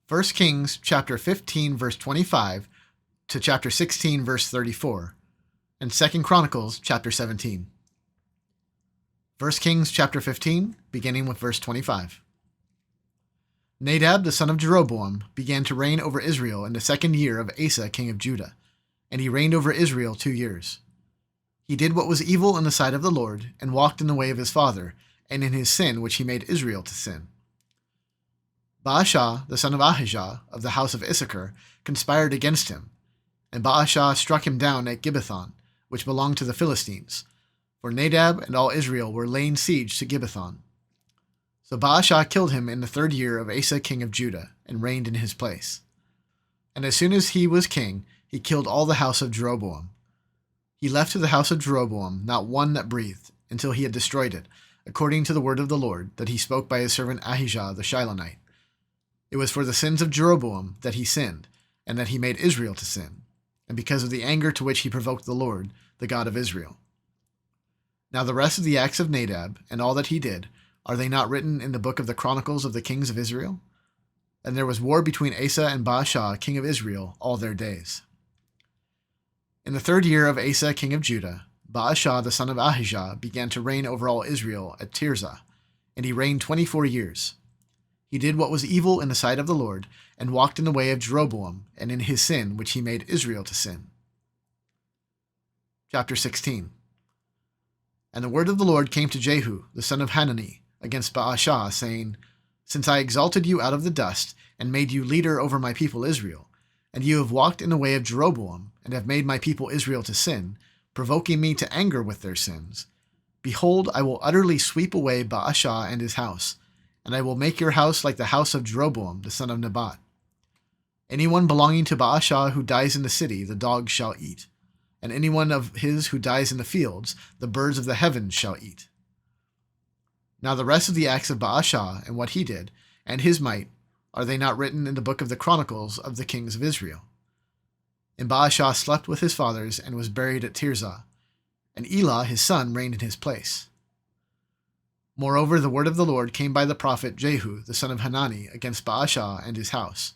1 Kings chapter 15 verse 25 to chapter 16 verse 34, and 2 Chronicles chapter 17. 1 Kings chapter 15, beginning with verse 25. Nadab the son of Jeroboam began to reign over Israel in the 2nd year of Asa king of Judah, and he reigned over Israel 2 years. He did what was evil in the sight of the Lord, and walked in the way of his father, and in his sin which he made Israel to sin. Baasha the son of Ahijah of the house of Issachar conspired against him, and Baasha struck him down at Gibbethon, which belonged to the Philistines, for Nadab and all Israel were laying siege to Gibbethon. So Baasha killed him in the 3rd year of Asa king of Judah, and reigned in his place. And as soon as he was king, he killed all the house of Jeroboam. He left to the house of Jeroboam not one that breathed, until he had destroyed it, according to the word of the Lord that he spoke by his servant Ahijah the Shilonite. It was for the sins of Jeroboam that he sinned, and that he made Israel to sin, and because of the anger to which he provoked the Lord, the God of Israel. Now the rest of the acts of Nadab, and all that he did, are they not written in the book of the Chronicles of the kings of Israel? And there was war between Asa and Baasha king of Israel all their days. In the 3rd year of Asa king of Judah, Baasha the son of Ahijah began to reign over all Israel at Tirzah, and he reigned 24 years. He did what was evil in the sight of the Lord, and walked in the way of Jeroboam, and in his sin which he made Israel to sin. Chapter 16. And the word of the Lord came to Jehu the son of Hanani against Baasha, saying, Since I exalted you out of the dust, and made you leader over my people Israel, and you have walked in the way of Jeroboam, and have made my people Israel to sin, provoking me to anger with their sins, behold, I will utterly sweep away Baasha and his house, and I will make your house like the house of Jeroboam the son of Nebat. Anyone belonging to Baasha who dies in the city, the dogs shall eat, and anyone of his who dies in the fields, the birds of the heavens shall eat. Now the rest of the acts of Baasha, and what he did, and his might, are they not written in the book of the Chronicles of the kings of Israel? And Baasha slept with his fathers, and was buried at Tirzah, and Elah his son reigned in his place. Moreover, the word of the Lord came by the prophet Jehu the son of Hanani against Baasha and his house,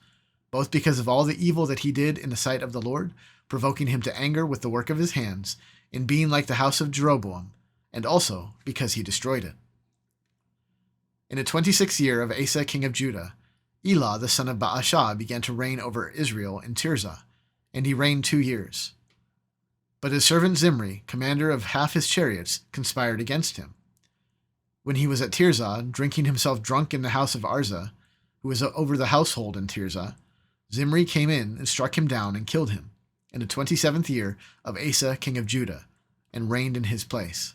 both because of all the evil that he did in the sight of the Lord, provoking him to anger with the work of his hands, in being like the house of Jeroboam, and also because he destroyed it. In the 26th year of Asa king of Judah, Elah the son of Baasha began to reign over Israel in Tirzah, and he reigned 2 years. But his servant Zimri, commander of half his chariots, conspired against him. When he was at Tirzah, drinking himself drunk in the house of Arza, who was over the household in Tirzah, Zimri came in and struck him down and killed him, in the 27th year of Asa king of Judah, and reigned in his place.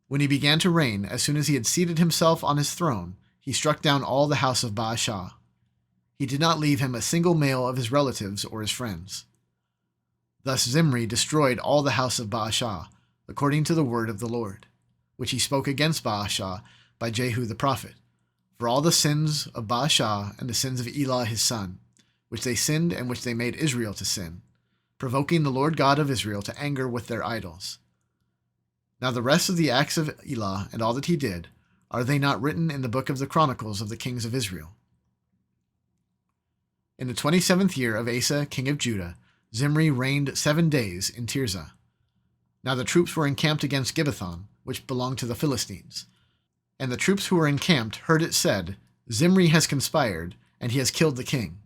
When he began to reign, as soon as he had seated himself on his throne, he struck down all the house of Baasha. He did not leave him a single male of his relatives or his friends. Thus Zimri destroyed all the house of Baasha, according to the word of the Lord, which he spoke against Baasha by Jehu the prophet, for all the sins of Baasha and the sins of Elah his son, which they sinned and which they made Israel to sin, provoking the Lord God of Israel to anger with their idols. Now the rest of the acts of Elah and all that he did, are they not written in the book of the Chronicles of the kings of Israel? In the 27th year of Asa king of Judah, Zimri reigned 7 days in Tirzah. Now the troops were encamped against Gibbethon, which belonged to the Philistines. And the troops who were encamped heard it said, Zimri has conspired, and he has killed the king.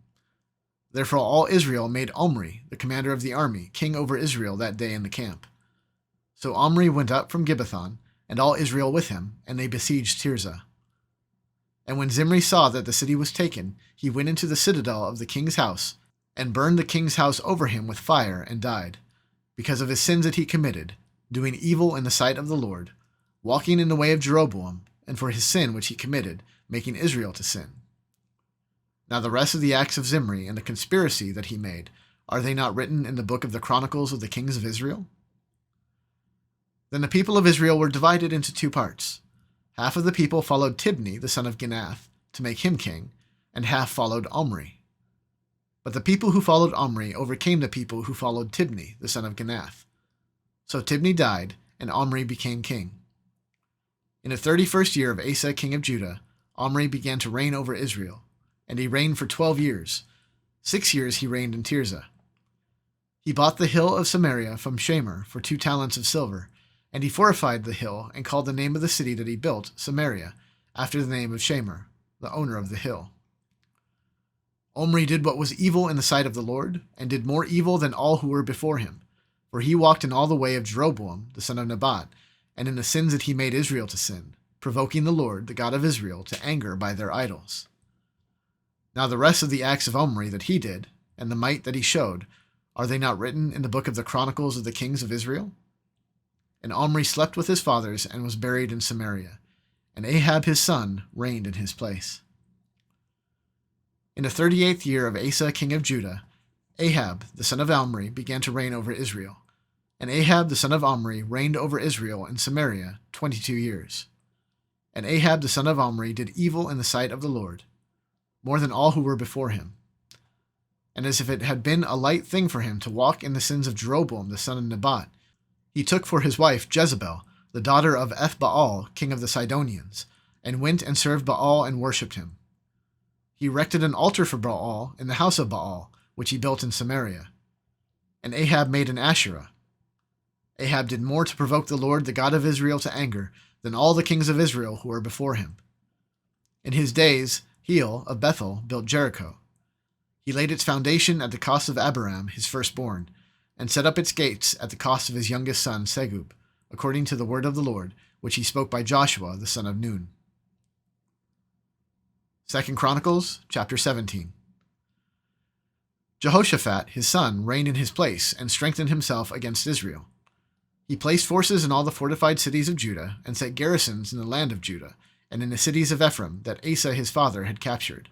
Therefore all Israel made Omri, the commander of the army, king over Israel that day in the camp. So Omri went up from Gibbethon, and all Israel with him, and they besieged Tirzah. And when Zimri saw that the city was taken, he went into the citadel of the king's house, and burned the king's house over him with fire, and died, because of his sins that he committed, doing evil in the sight of the Lord, walking in the way of Jeroboam, and for his sin which he committed, making Israel to sin. Now the rest of the acts of Zimri and the conspiracy that he made, are they not written in the book of the Chronicles of the kings of Israel? Then the people of Israel were divided into 2 parts. Half of the people followed Tibni the son of Ginath, to make him king, and half followed Omri. But the people who followed Omri overcame the people who followed Tibni the son of Ginath. So Tibni died, and Omri became king. In the 31st year of Asa king of Judah, Omri began to reign over Israel, and he reigned for 12 years. 6 years he reigned in Tirzah. He bought the hill of Samaria from Shamer for 2 talents of silver, and he fortified the hill and called the name of the city that he built Samaria, after the name of Shamer, the owner of the hill. Omri did what was evil in the sight of the Lord, and did more evil than all who were before him, for he walked in all the way of Jeroboam, the son of Nebat, and in the sins that he made Israel to sin, provoking the Lord, the God of Israel, to anger by their idols. Now the rest of the acts of Omri that he did, and the might that he showed, are they not written in the book of the Chronicles of the kings of Israel? And Omri slept with his fathers and was buried in Samaria, and Ahab his son reigned in his place. In the 38th year of Asa king of Judah, Ahab the son of Omri began to reign over Israel. And Ahab the son of Omri reigned over Israel in Samaria 22 years. And Ahab the son of Omri did evil in the sight of the Lord, more than all who were before him. And as if it had been a light thing for him to walk in the sins of Jeroboam the son of Nebat, he took for his wife Jezebel, the daughter of Ethbaal, king of the Sidonians, and went and served Baal and worshipped him. He erected an altar for Baal in the house of Baal, which he built in Samaria. And Ahab made an Asherah. Ahab did more to provoke the Lord, the God of Israel, to anger than all the kings of Israel who were before him. In his days, Heel of Bethel built Jericho. He laid its foundation at the cost of Abiram, his firstborn, and set up its gates at the cost of his youngest son Segub, according to the word of the Lord, which he spoke by Joshua the son of Nun. 2 Chronicles chapter 17. Jehoshaphat his son reigned in his place and strengthened himself against Israel. He placed forces in all the fortified cities of Judah and set garrisons in the land of Judah and in the cities of Ephraim that Asa his father had captured.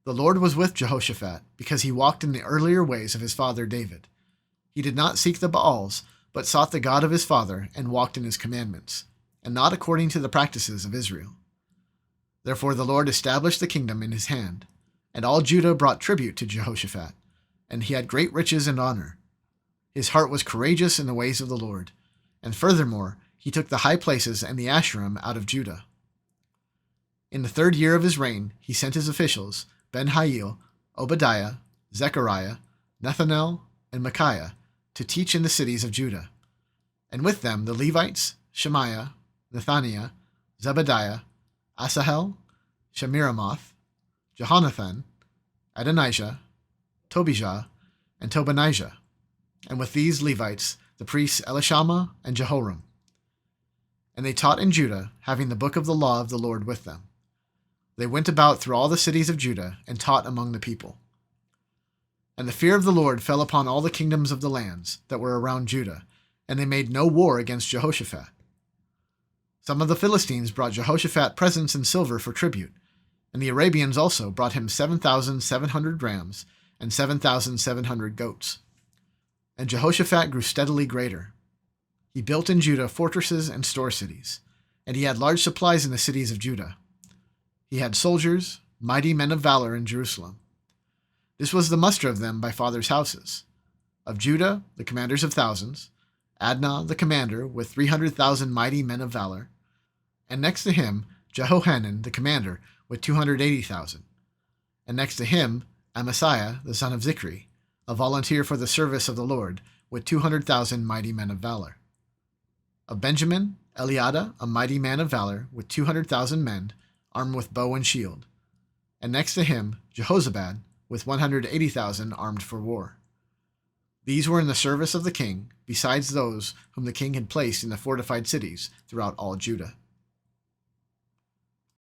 The Lord was with Jehoshaphat because he walked in the earlier ways of his father David. He did not seek the Baals, but sought the God of his father and walked in his commandments, and not according to the practices of Israel. Therefore the Lord established the kingdom in his hand, and all Judah brought tribute to Jehoshaphat, and he had great riches and honor. His heart was courageous in the ways of the Lord, and furthermore he took the high places and the Asherim out of Judah. In the 3rd year of his reign he sent his officials, Ben-Hail, Obadiah, Zechariah, Nethanel, and Micaiah, to teach in the cities of Judah, and with them the Levites, Shemaiah, Nethaniah, Zebediah, Asahel, Shemiramoth, Jehonathan, Adonijah, Tobijah, and Tobinijah, and with these Levites the priests Elishama and Jehoram. And they taught in Judah, having the book of the law of the Lord with them. They went about through all the cities of Judah and taught among the people. And the fear of the Lord fell upon all the kingdoms of the lands that were around Judah, and they made no war against Jehoshaphat. Some of the Philistines brought Jehoshaphat presents and silver for tribute, and the Arabians also brought him 7,700 rams and 7,700 goats. And Jehoshaphat grew steadily greater. He built in Judah fortresses and store cities, and he had large supplies in the cities of Judah. He had soldiers, mighty men of valor in Jerusalem. This was the muster of them by fathers' houses. Of Judah, the commanders of thousands, Adnah the commander with 300,000 mighty men of valor, and next to him Jehohanan the commander with 280,000, and next to him Amasiah the son of Zichri, a volunteer for the service of the Lord, with 200,000 mighty men of valor. Of Benjamin, Eliada, a mighty man of valor, with 200,000 men, armed with bow and shield, and next to him Jehozabad, with 180,000 armed for war. These were in the service of the king, besides those whom the king had placed in the fortified cities throughout all Judah.